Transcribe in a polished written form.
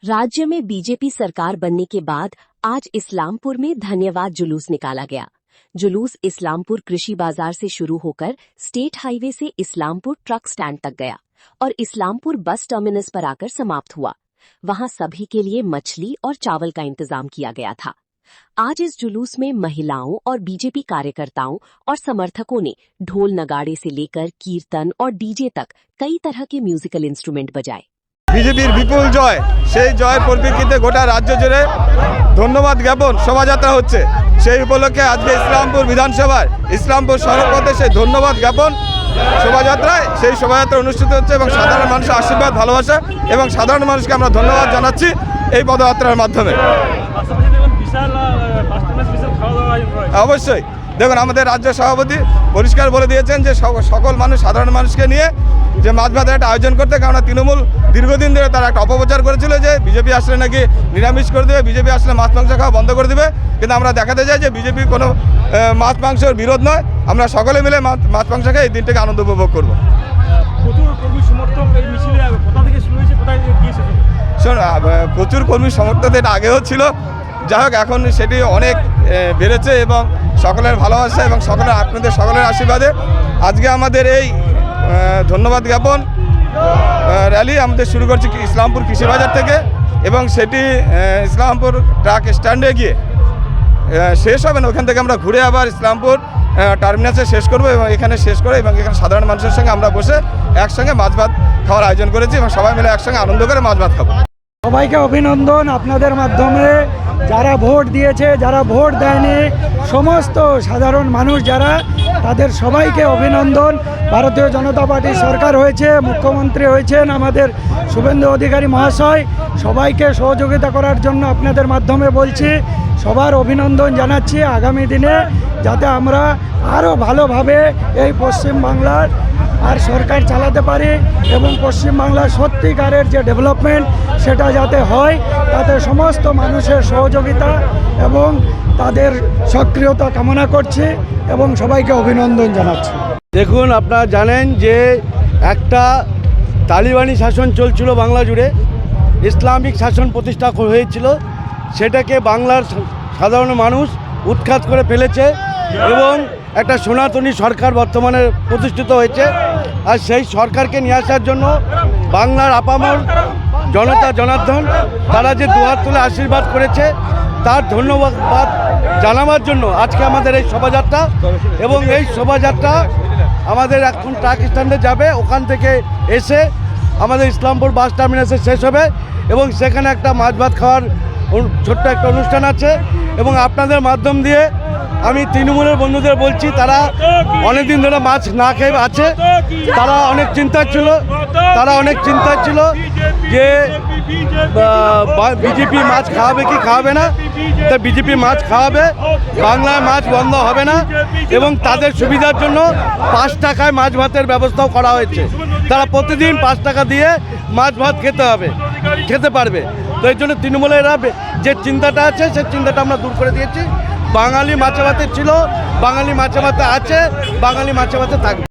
राज्य में बीजेपी सरकार बनने के बाद आज इस्लामपुर में धन्यवाद जुलूस निकाला गया। जुलूस इस्लामपुर कृषि बाजार से शुरू होकर स्टेट हाईवे से इस्लामपुर ट्रक स्टैंड तक गया और इस्लामपुर बस टर्मिनस पर आकर समाप्त हुआ। वहां सभी के लिए मछली और चावल का इंतजाम किया गया था। आज इस जुलूस में महिलाओं और बीजेपी कार्यकर्ताओं और समर्थकों ने ढोल नगाड़े से लेकर कीर्तन और डीजे तक कई तरह के म्यूजिकल इंस्ट्रूमेंट बजाए। বিজেপির বিপুল জয়, সেই জয়ের পরিপ্রেক্ষিতে গোটা রাজ্য জুড়ে ধন্যবাদ জ্ঞাপন শোভাযাত্রা হচ্ছে। সেই উপলক্ষে আজকে ইসলামপুর বিধানসভার ইসলামপুর সড়কপথে সেই ধন্যবাদ জ্ঞাপন শোভাযাত্রায় সেই শোভাযাত্রা অনুষ্ঠিত হচ্ছে এবং সাধারণ মানুষের আশীর্বাদ ভালোবাসা এবং সাধারণ মানুষকে আমরা ধন্যবাদ জানাচ্ছি এই পদযাত্রার মাধ্যমে। অবশ্যই দেখুন, আমাদের রাজ্য সভাপতি পরিষ্কার বলে দিয়েছেন যে সকল মানুষ সাধারণ মানুষকে নিয়ে যে মাছ ভাতের একটা আয়োজন করতে, কারণ তৃণমূল দীর্ঘদিন ধরে তারা একটা অপপ্রচার করেছিল যে বিজেপি আসলে নাকি নিরামিষ করে দেবে, বিজেপি আসলে মাছ মাংস খাওয়া বন্ধ করে দেবে। কিন্তু আমরা দেখাতে চাই যে বিজেপি কোনো মাছ মাংসের বিরোধ নয়, আমরা সকলে মিলে মাছ মাংস খেয়ে এই দিনটাকে আনন্দ উপভোগ করবো। প্রচুর কর্মী সমর্থক এটা আগেও ছিল, যাই হোক এখন সেটি অনেক বেড়েছে এবং সকলের ভালোবাসা এবং আপনাদের সকলের আশীর্বাদে আজকে আমাদের এই ধন্যবাদ জ্ঞাপন র্যালি আমাদের শুরু করছি ইসলামপুর কৃষি বাজার থেকে এবং সেটি ইসলামপুর ট্রাক স্ট্যান্ডে গিয়ে শেষ হবে না। ওখান থেকে আমরা ঘুরে আবার ইসলামপুর টার্মিনাসে শেষ করবো এবং এখানে শেষ করে এবং এখানে সাধারণ মানুষের সঙ্গে আমরা বসে একসঙ্গে মাছ ভাত খাওয়ার আয়োজন করেছি এবং সবাই মিলে একসঙ্গে আনন্দ করে মাছ ভাত খাবো। সবাইকে অভিনন্দন। আপনাদের মাধ্যমে যারা ভোট দিয়েছে, যারা ভোট দেয়নি, সমস্ত সাধারণ মানুষ যারা, তাদের সবাইকে অভিনন্দন। ভারতীয় জনতা পার্টির সরকার হয়েছে, মুখ্যমন্ত্রী হয়েছেন আমাদের শুভেন্দু অধিকারী মহাশয়। সবাইকে সহযোগিতা করার জন্য আপনাদের মাধ্যমে বলছি, সবার অভিনন্দন জানাচ্ছি। আগামী দিনে যাতে আমরা আরও ভালোভাবে এই পশ্চিমবাংলার আর সরকার চালাতে পারি এবং পশ্চিমবাংলার সত্যিকারের যে ডেভেলপমেন্ট সেটা যাতে হয়, তাতে সমস্ত মানুষের সহযোগিতা এবং তাদের সক্রিয়তা কামনা করছি এবং সবাইকে অভিনন্দন জানাচ্ছি। দেখুন, আপনারা জানেন যে একটা তালিবানি শাসন চলছিল বাংলা জুড়ে, ইসলামিক শাসন প্রতিষ্ঠা হয়েছিল, সেটাকে বাংলার সাধারণ মানুষ উৎখাত করে ফেলেছে এবং একটা সনাতনী সরকার বর্তমানে প্রতিষ্ঠিত হয়েছে। আর সেই সরকারকে নিয়ে আসার জন্য বাংলার আপামর জনতা জনার্দন তারা যে দুহাত তুলে আশীর্বাদ করেছে, তার ধন্যবাদ জানাবার জন্য আজকে আমাদের এই শোভাযাত্রা। এবং এই শোভাযাত্রা আমাদের এখন ট্রাক স্ট্যান্ডে যাবে, ওখান থেকে এসে আমাদের ইসলামপুর বাস টার্মিনাসে শেষ হবে এবং সেখানে একটা মাছ ভাত খাওয়ার ছোট্ট একটা অনুষ্ঠান আছে। এবং আপনাদের মাধ্যম দিয়ে আমি তৃণমূলের বন্ধুদের বলছি, তারা অনেকদিন ধরে মাছ না খেয়ে আছে, তারা অনেক চিন্তায় ছিল যে বিজেপি মাছ খাওয়াবে কি খাওয়াবে না। তা বিজেপি মাছ খাওয়াবে, বাংলায় মাছ বন্ধ হবে না এবং তাদের সুবিধার জন্য 5 টাকায় মাছ ভাতের ব্যবস্থাও করা হয়েছে। তারা প্রতিদিন 5 টাকা দিয়ে মাছ ভাত খেতে পারবে। তো এই জন্য তৃণমূলেরা যে চিন্তাটা আছে সেই চিন্তাটা আমরা দূর করে দিয়েছি। বাঙালি মাছে ভাতে ছিল, বাঙালি মাছে ভাতে আছে, বাঙালি মাছে ভাতে থাকবে।